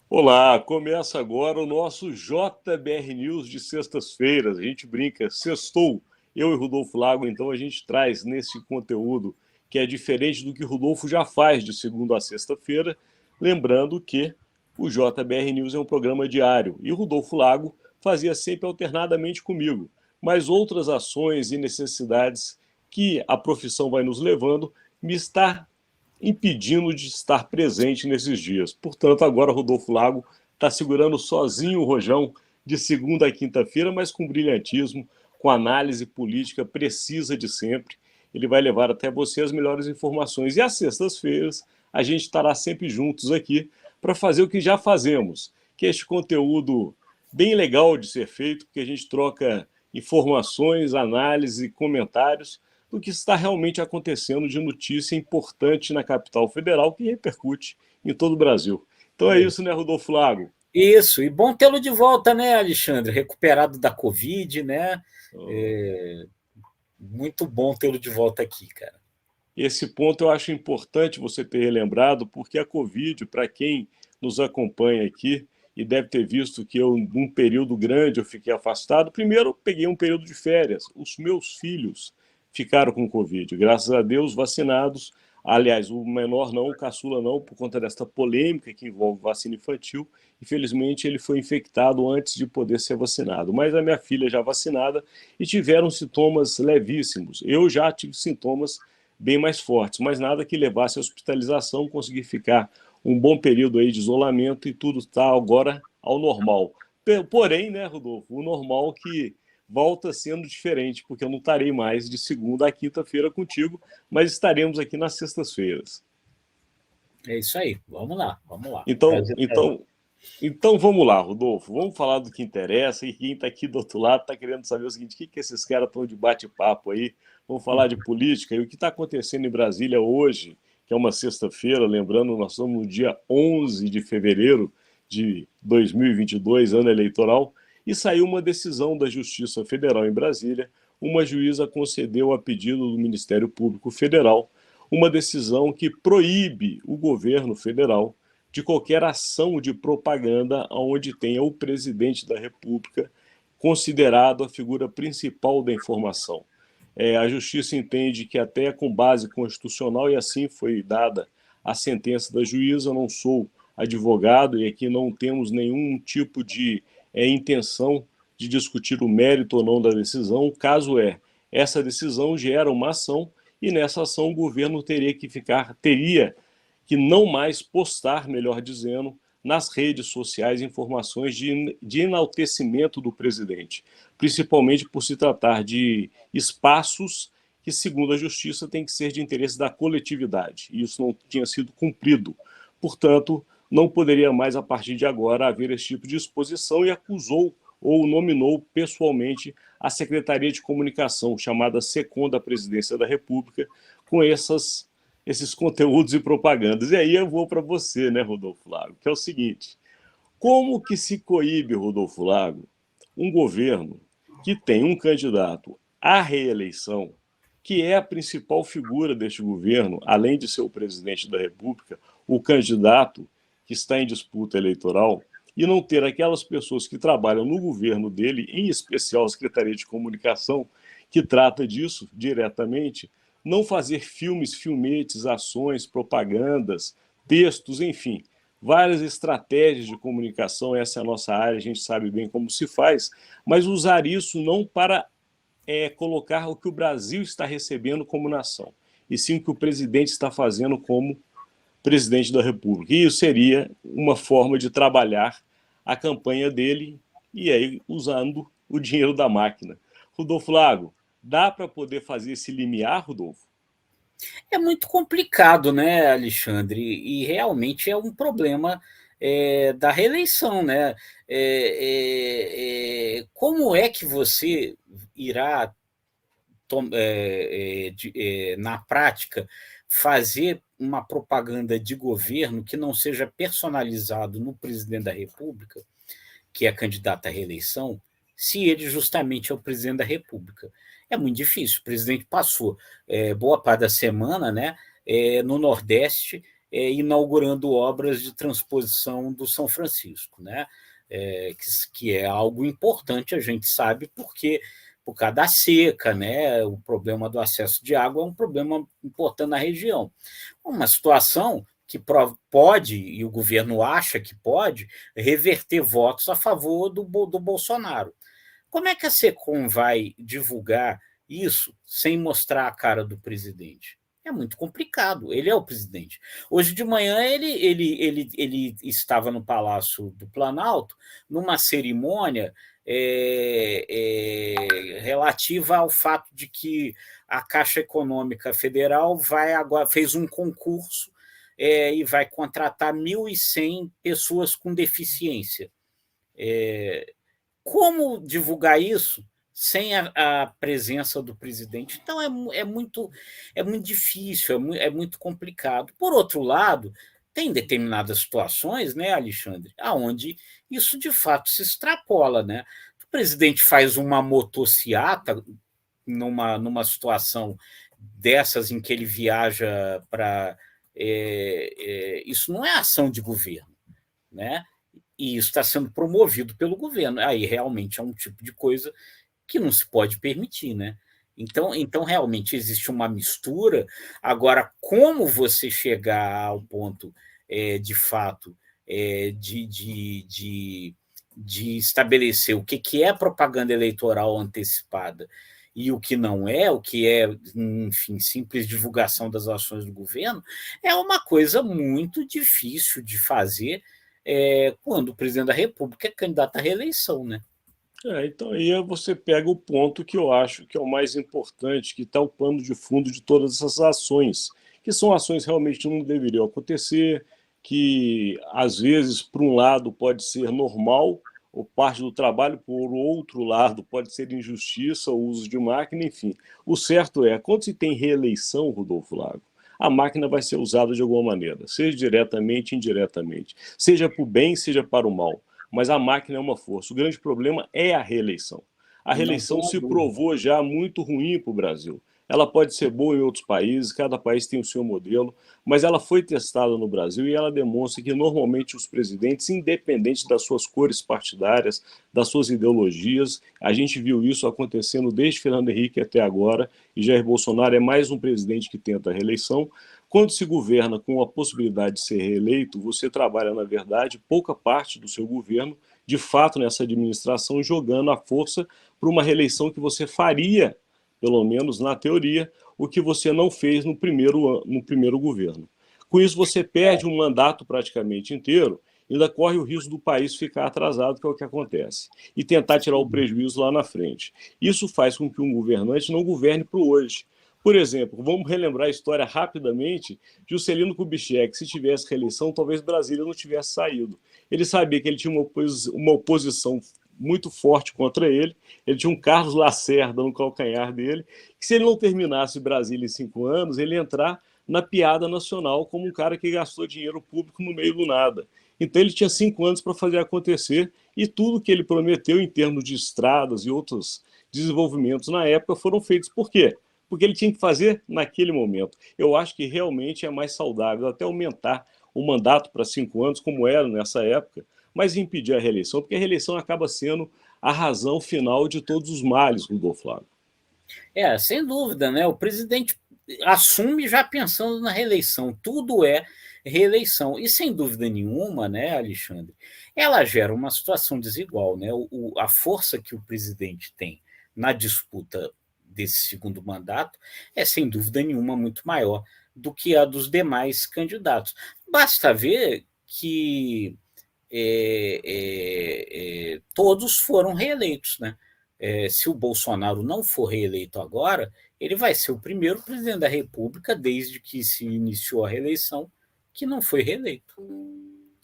Olá, começa agora o nosso JBR News de sextas-feiras. A gente brinca, sextou, eu e Rodolfo Lago, então a gente traz nesse conteúdo que é diferente do que o Rodolfo já faz de segunda a sexta-feira, lembrando que o JBR News é um programa diário e o Rodolfo Lago fazia sempre alternadamente comigo, mas outras ações e necessidades que a profissão vai nos levando me está impedindo de estar presente nesses dias. Portanto, agora Rodolfo Lago está segurando sozinho o rojão de segunda a quinta-feira, mas com brilhantismo, com análise política precisa de sempre. Ele vai levar até você as melhores informações. E às sextas-feiras a gente estará sempre juntos aqui para fazer o que já fazemos, que é este conteúdo bem legal de ser feito, porque a gente troca informações, análise, comentários do que está realmente acontecendo de notícia importante na capital federal que repercute em todo o Brasil. Então é isso, né, Rodolfo Lago? Isso, e bom tê-lo de volta, né, Alexandre? Recuperado da Covid, né? É, muito bom tê-lo de volta aqui, cara. Esse ponto eu acho importante você ter relembrado, porque a Covid, para quem nos acompanha aqui e deve ter visto que eu, num período grande, eu fiquei afastado. Primeiro, eu peguei um período de férias. Os meus filhos ficaram com Covid, graças a Deus, vacinados. Aliás, o menor não, o caçula não, por conta desta polêmica que envolve vacina infantil. Infelizmente, ele foi infectado antes de poder ser vacinado. Mas a minha filha já vacinada e tiveram sintomas levíssimos. Eu já tive sintomas bem mais fortes, mas nada que levasse à hospitalização, consegui ficar um bom período aí de isolamento e tudo está agora ao normal. Porém, né, Rodolfo, o normal que volta sendo diferente, porque eu não estarei mais de segunda a quinta-feira contigo, mas estaremos aqui nas sextas-feiras. É isso aí, vamos lá, vamos lá. Então, Prazer tá junto. então, então vamos lá, Rodolfo, vamos falar do que interessa e quem está aqui do outro lado está querendo saber o seguinte, o que esses caras estão de bate-papo aí, vamos falar de política e o que está acontecendo em Brasília hoje, que é uma sexta-feira, lembrando, nós estamos no dia 11 de fevereiro de 2022, ano eleitoral, e saiu uma decisão da Justiça Federal em Brasília, uma juíza concedeu a pedido do Ministério Público Federal uma decisão que proíbe o governo federal de qualquer ação de propaganda onde tenha o presidente da República considerado a figura principal da informação. A Justiça entende que até com base constitucional, e assim foi dada a sentença da juíza, eu não sou advogado e aqui não temos nenhum tipo de intenção de discutir o mérito ou não da decisão. O caso essa decisão gera uma ação e nessa ação o governo teria que não mais postar, melhor dizendo, nas redes sociais informações de enaltecimento do presidente, principalmente por se tratar de espaços que, segundo a justiça, tem que ser de interesse da coletividade, e isso não tinha sido cumprido. Portanto, não poderia mais, a partir de agora, haver esse tipo de exposição e acusou ou nominou pessoalmente a Secretaria de Comunicação, chamada SECOM da Presidência da República, com esses conteúdos e propagandas. E aí eu vou para você, né, Rodolfo Lago, que é o seguinte: como que se coíbe, Rodolfo Lago, um governo que tem um candidato à reeleição, que é a principal figura deste governo, além de ser o presidente da República, o candidato que está em disputa eleitoral, e não ter aquelas pessoas que trabalham no governo dele, em especial a Secretaria de Comunicação, que trata disso diretamente, não fazer filmes, filmetes, ações, propagandas, textos, enfim, várias estratégias de comunicação, essa é a nossa área, a gente sabe bem como se faz, mas usar isso não para colocar o que o Brasil está recebendo como nação, e sim o que o presidente está fazendo como presidente da República. E isso seria uma forma de trabalhar a campanha dele e aí usando o dinheiro da máquina. Rodolfo Lago, dá para poder fazer esse limiar, Rodolfo? É muito complicado, né, Alexandre? E realmente é um problema da reeleição, né? Como é que você irá na prática, fazer uma propaganda de governo que não seja personalizado no presidente da República, que é candidato à reeleição, se ele justamente é o presidente da República? É muito difícil. O presidente passou boa parte da semana, né, no Nordeste, inaugurando obras de transposição do São Francisco, né? Que é algo importante, a gente sabe, porque por causa da seca, né? O problema do acesso de água é um problema importante na região. Uma situação que pode, e o governo acha que pode, reverter votos a favor do Bolsonaro. Como é que a SECOM vai divulgar isso sem mostrar a cara do presidente? É muito complicado, ele é o presidente. Hoje de manhã ele estava no Palácio do Planalto, numa cerimônia relativa ao fato de que a Caixa Econômica Federal agora fez um concurso e vai contratar 1.100 pessoas com deficiência. Como divulgar isso sem a presença do presidente? Então, é muito difícil, é muito complicado. Por outro lado, tem determinadas situações, né, Alexandre, onde isso de fato se extrapola, né? O presidente faz uma motociata numa situação dessas em que ele viaja para... isso não é ação de governo, né? E isso está sendo promovido pelo governo. Aí realmente é um tipo de coisa que não se pode permitir, né? Então realmente existe uma mistura. Agora, como você chegar ao ponto, de fato, de estabelecer o que é propaganda eleitoral antecipada e o que não é, o que é, enfim, simples divulgação das ações do governo, é uma coisa muito difícil de fazer quando o presidente da República é candidato à reeleição, né? Então aí você pega o ponto que eu acho que é o mais importante, que está o pano de fundo de todas essas ações, que são ações que realmente não deveriam acontecer, que às vezes, por um lado, pode ser normal, ou parte do trabalho, por outro lado, pode ser injustiça, o uso de máquina, enfim. O certo é, quando se tem reeleição, Rodolfo Lago, a máquina vai ser usada de alguma maneira, seja diretamente, indiretamente, seja para o bem, seja para o mal. Mas a máquina é uma força. O grande problema é a reeleição. A Não reeleição tenha se dúvida. provou já muito ruim para o Brasil. Ela pode ser boa em outros países, cada país tem o seu modelo, mas ela foi testada no Brasil e ela demonstra que normalmente os presidentes, independente das suas cores partidárias, das suas ideologias, a gente viu isso acontecendo desde Fernando Henrique até agora, e Jair Bolsonaro é mais um presidente que tenta a reeleição. Quando se governa com a possibilidade de ser reeleito, você trabalha, na verdade, pouca parte do seu governo, de fato, nessa administração, jogando a força para uma reeleição que você faria, pelo menos na teoria, o que você não fez no primeiro governo. Com isso, você perde um mandato praticamente inteiro, ainda corre o risco do país ficar atrasado, que é o que acontece, e tentar tirar o prejuízo lá na frente. Isso faz com que um governante não governe para o hoje. Por exemplo, vamos relembrar a história rapidamente. Juscelino Kubitschek, se tivesse reeleição, talvez Brasília não tivesse saído. Ele sabia que ele tinha uma oposição muito forte contra ele tinha um Carlos Lacerda no calcanhar dele, que se ele não terminasse Brasília em 5 anos, ele ia entrar na piada nacional como um cara que gastou dinheiro público no meio do nada. Então ele tinha 5 anos para fazer acontecer e tudo que ele prometeu em termos de estradas e outros desenvolvimentos na época foram feitos. Por quê? Porque ele tinha que fazer naquele momento. Eu acho que realmente é mais saudável até aumentar o mandato para 5 anos, como era nessa época, mas impedir a reeleição, porque a reeleição acaba sendo a razão final de todos os males, Rodolfo Flávio. Sem dúvida, né? O presidente assume já pensando na reeleição, tudo é reeleição. E sem dúvida nenhuma, né, Alexandre, ela gera uma situação desigual, né? A força que o presidente tem na disputa desse segundo mandato é, sem dúvida nenhuma, muito maior do que a dos demais candidatos. Basta ver que todos foram reeleitos, né? Se o Bolsonaro não for reeleito agora, ele vai ser o primeiro presidente da República desde que se iniciou a reeleição que não foi reeleito.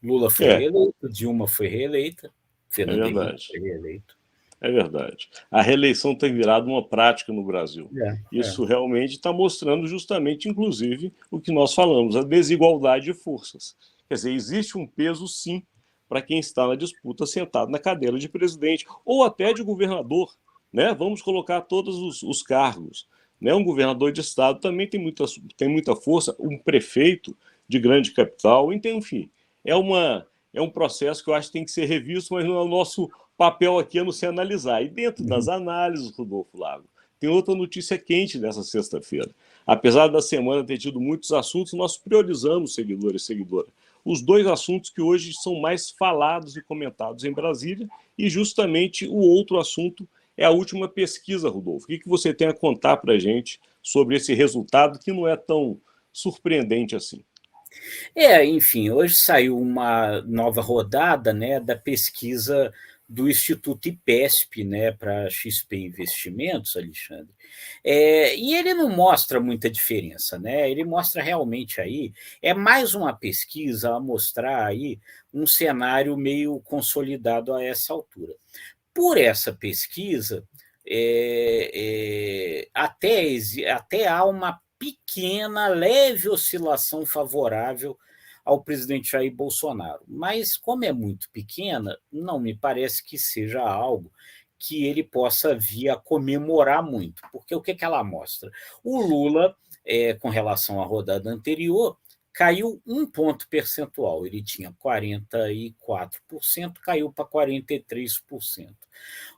Lula foi É, reeleito, Dilma foi reeleita, é Fernando Henrique verdade. foi reeleito. É verdade. A reeleição tem virado uma prática no Brasil. É. Isso realmente está mostrando justamente, inclusive, o que nós falamos, a desigualdade de forças. Quer dizer, existe um peso, sim, para quem está na disputa sentado na cadeira de presidente ou até de governador. Né? Vamos colocar todos os cargos. Né? Um governador de estado também tem muita força, um prefeito de grande capital. Então, enfim, é, uma, é um processo que eu acho que tem que ser revisto, mas não é o nosso papel aqui é não se analisar. E dentro das análises, Rodolfo Lago, tem outra notícia quente dessa sexta-feira. Apesar da semana ter tido muitos assuntos, nós priorizamos, seguidores e seguidoras, os dois assuntos que hoje são mais falados e comentados em Brasília, e justamente o outro assunto é a última pesquisa, Rodolfo. O que você tem a contar para a gente sobre esse resultado que não é tão surpreendente assim? Enfim, hoje saiu uma nova rodada, né, da pesquisa do Instituto IPESP, né, para XP Investimentos, Alexandre. E ele não mostra muita diferença, né? Ele mostra realmente aí, é mais uma pesquisa a mostrar aí um cenário meio consolidado a essa altura. Por essa pesquisa, até há uma pequena, leve oscilação favorável ao presidente Jair Bolsonaro. Mas, como é muito pequena, não me parece que seja algo que ele possa vir a comemorar muito. Porque o que ela mostra? O Lula, com relação à rodada anterior, caiu 1 ponto percentual. Ele tinha 44%, caiu para 43%.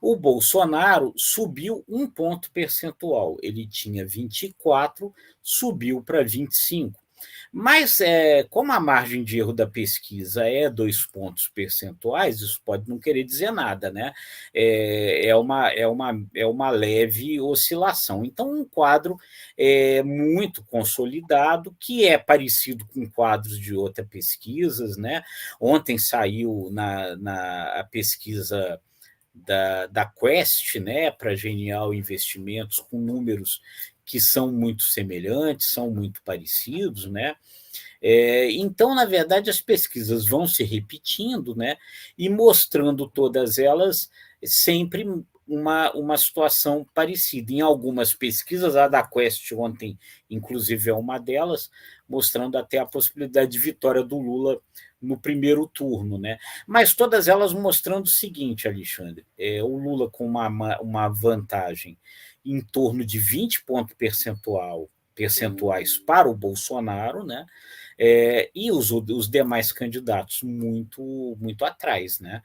O Bolsonaro subiu 1 ponto percentual. Ele tinha 24, subiu para 25. Mas, como a margem de erro da pesquisa é 2 pontos percentuais, isso pode não querer dizer nada, né? É uma leve oscilação. Então, um quadro muito consolidado, que é parecido com quadros de outras pesquisas, né? Ontem saiu a pesquisa da Quest, né, para Genial Investimentos, com números que são muito semelhantes, são muito parecidos, né? Então, na verdade, as pesquisas vão se repetindo, né, e mostrando todas elas sempre uma situação parecida. Em algumas pesquisas, a da Quest ontem, inclusive, é uma delas, mostrando até a possibilidade de vitória do Lula no primeiro turno, né? Mas todas elas mostrando o seguinte, Alexandre, o Lula com uma vantagem em torno de 20 pontos percentuais para o Bolsonaro, né? E os demais candidatos muito atrás, né?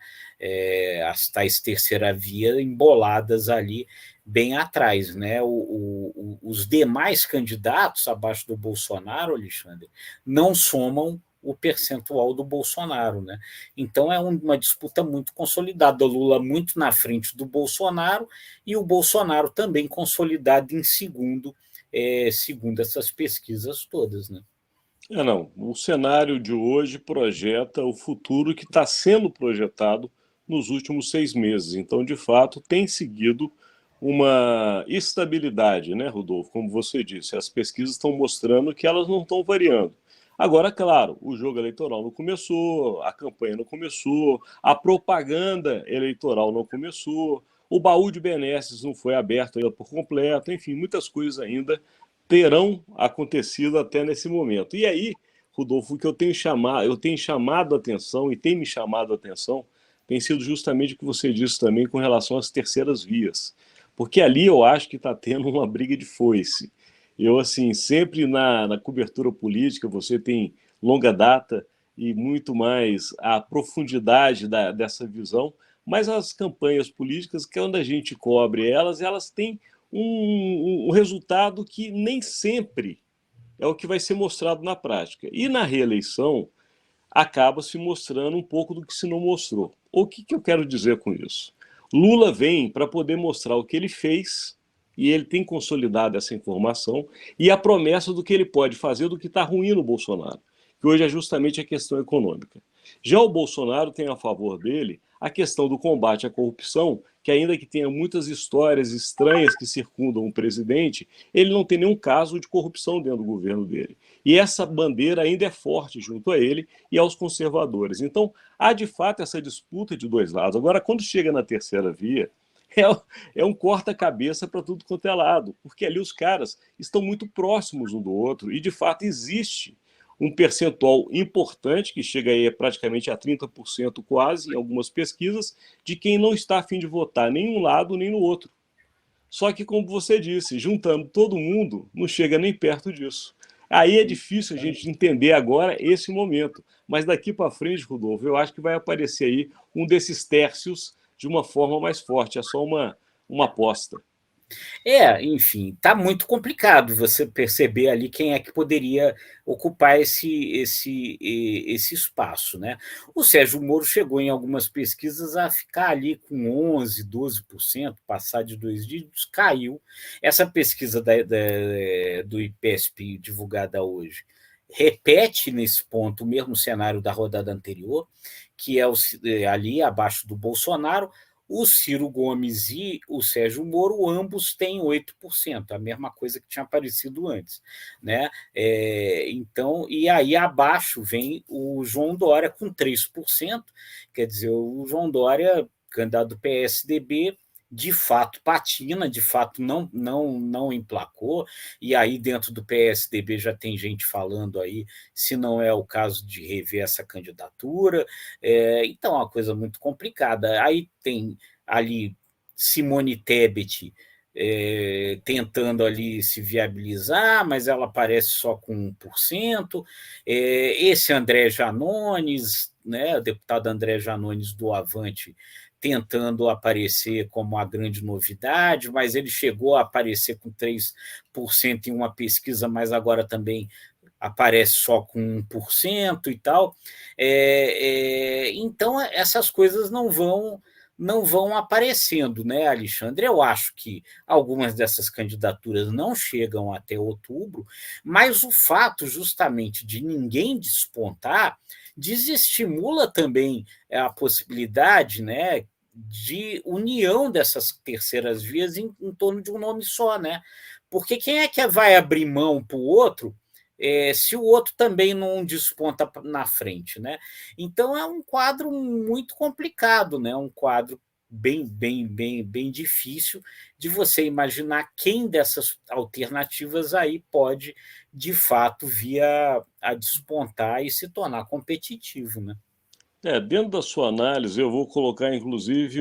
As tais terceira via emboladas ali bem atrás, né? Os demais candidatos abaixo do Bolsonaro, Alexandre, não somam o percentual do Bolsonaro, né? Então é uma disputa muito consolidada, o Lula muito na frente do Bolsonaro e o Bolsonaro também consolidado em segundo, segundo essas pesquisas todas, né? Não. O cenário de hoje projeta o futuro que está sendo projetado nos últimos 6 meses. Então, de fato, tem seguido uma estabilidade, né, Rodolfo? Como você disse, as pesquisas estão mostrando que elas não estão variando. Agora, claro, o jogo eleitoral não começou, a campanha não começou, a propaganda eleitoral não começou, o baú de benesses não foi aberto ainda por completo, enfim, muitas coisas ainda terão acontecido até nesse momento. E aí, Rodolfo, o que eu tenho chamado a atenção e tem me chamado a atenção tem sido justamente o que você disse também com relação às terceiras vias. Porque ali eu acho que está tendo uma briga de foice. Eu, assim, sempre na cobertura política, você tem longa data e muito mais a profundidade dessa visão, mas as campanhas políticas, que é onde a gente cobre elas têm um resultado que nem sempre é o que vai ser mostrado na prática. E na reeleição, acaba se mostrando um pouco do que se não mostrou. O que eu quero dizer com isso? Lula vem para poder mostrar o que ele fez, e ele tem consolidado essa informação, e a promessa do que ele pode fazer do que está ruim no Bolsonaro, que hoje é justamente a questão econômica. Já o Bolsonaro tem a favor dele a questão do combate à corrupção, que ainda que tenha muitas histórias estranhas que circundam o presidente, ele não tem nenhum caso de corrupção dentro do governo dele. E essa bandeira ainda é forte junto a ele e aos conservadores. Então, há de fato essa disputa de dois lados. Agora, quando chega na terceira via, é um corta-cabeça para tudo quanto é lado, porque ali os caras estão muito próximos um do outro e, de fato, existe um percentual importante, que chega aí praticamente a 30% quase, em algumas pesquisas, de quem não está a fim de votar nem um lado nem no outro. Só que, como você disse, juntando todo mundo, não chega nem perto disso. Aí é difícil a gente entender agora esse momento. Mas daqui para frente, Rodolfo, eu acho que vai aparecer aí um desses tércios de uma forma mais forte. É só uma aposta. Enfim, está muito complicado você perceber ali quem é que poderia ocupar esse espaço, né? O Sérgio Moro chegou em algumas pesquisas a ficar ali com 11, 12%, passar de 2 dígitos, caiu. Essa pesquisa do IPESP divulgada hoje repete nesse ponto o mesmo cenário da rodada anterior, que é ali abaixo do Bolsonaro. O Ciro Gomes e o Sérgio Moro, ambos têm 8%, a mesma coisa que tinha aparecido antes, né? Então, e aí abaixo vem o João Dória com 3%, quer dizer, o João Dória, candidato do PSDB, de fato patina, de fato não emplacou, e aí dentro do PSDB já tem gente falando aí se não é o caso de rever essa candidatura. Então é uma coisa muito complicada. Aí tem ali Simone Tebet tentando ali se viabilizar, mas ela aparece só com 1%. Esse André Janones, né, o deputado André Janones do Avante, tentando aparecer como a grande novidade, mas ele chegou a aparecer com 3% em uma pesquisa, mas agora também aparece só com 1% e tal. Então, essas coisas não vão aparecendo, né, Alexandre? Eu acho que algumas dessas candidaturas não chegam até outubro, mas o fato justamente de ninguém despontar desestimula também a possibilidade, né, de união dessas terceiras vias em torno de um nome só, né? Porque quem é que vai abrir mão para o outro se o outro também não desponta na frente, né? Então é um quadro muito complicado, né? Um quadro bem difícil de você imaginar quem dessas alternativas aí pode, de fato, vir a despontar e se tornar competitivo, né? Dentro da sua análise, eu vou colocar inclusive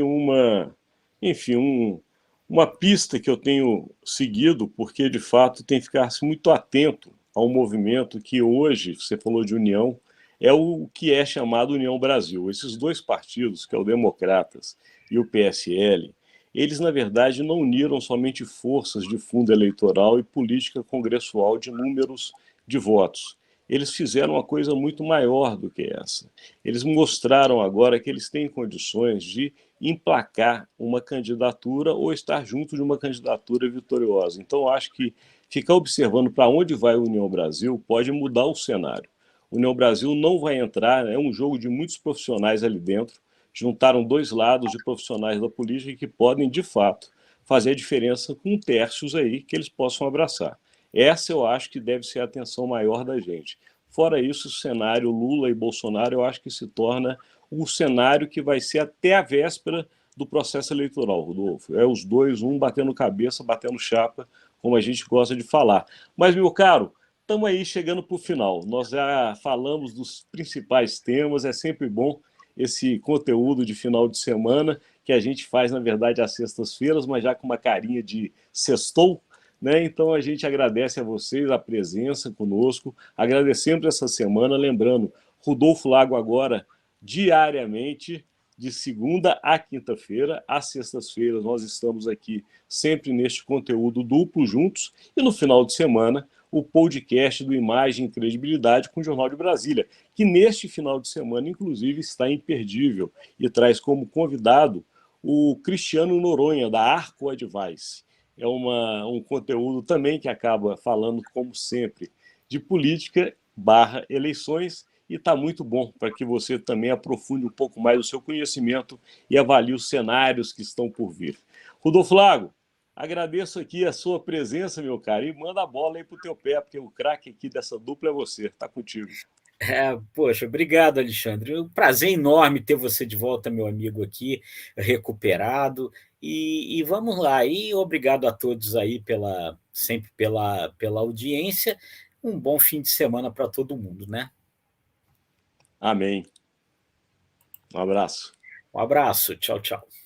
enfim, uma pista que eu tenho seguido, porque de fato tem que ficar muito atento ao movimento que hoje, você falou de união, é o que é chamado União Brasil. Esses dois partidos, que é o Democratas e o PSL, eles na verdade não uniram somente forças de fundo eleitoral e política congressual de números de votos. Eles fizeram uma coisa muito maior do que essa. Eles mostraram agora que eles têm condições de emplacar uma candidatura ou estar junto de uma candidatura vitoriosa. Então, acho que ficar observando para onde vai a União Brasil pode mudar o cenário. A União Brasil não vai entrar, é um jogo de muitos profissionais ali dentro. Juntaram dois lados de profissionais da política que podem, de fato, fazer a diferença com terços aí que eles possam abraçar. Essa eu acho que deve ser a atenção maior da gente. Fora isso, o cenário Lula e Bolsonaro eu acho que se torna um cenário que vai ser até a véspera do processo eleitoral, Rodolfo. É os dois, um batendo cabeça, batendo chapa, como a gente gosta de falar. Mas, meu caro, estamos aí chegando para o final. Nós já falamos dos principais temas, é sempre bom esse conteúdo de final de semana, que a gente faz, na verdade, às sextas-feiras, mas já com uma carinha de sextou, né? Então a gente agradece a vocês a presença conosco, agradecemos essa semana, lembrando, Rodolfo Lago agora diariamente, de segunda a quinta-feira, às sextas-feiras nós estamos aqui sempre neste conteúdo duplo juntos, e no final de semana o podcast do Imagem e Credibilidade com o Jornal de Brasília, que neste final de semana, inclusive, está imperdível e traz como convidado o Cristiano Noronha, da Arco Advice. É um conteúdo também que acaba falando, como sempre, de política barra eleições, e está muito bom para que você também aprofunde um pouco mais o seu conhecimento e avalie os cenários que estão por vir. Rodolfo Lago, agradeço aqui a sua presença, meu caro, e manda a bola aí para o teu pé, porque o craque aqui dessa dupla é você, está contigo. Poxa, obrigado, Alexandre. Um prazer enorme ter você de volta, meu amigo, aqui, recuperado. E vamos lá. E obrigado a todos aí sempre pela audiência. Um bom fim de semana para todo mundo, né? Amém. Um abraço. Um abraço. Tchau, tchau.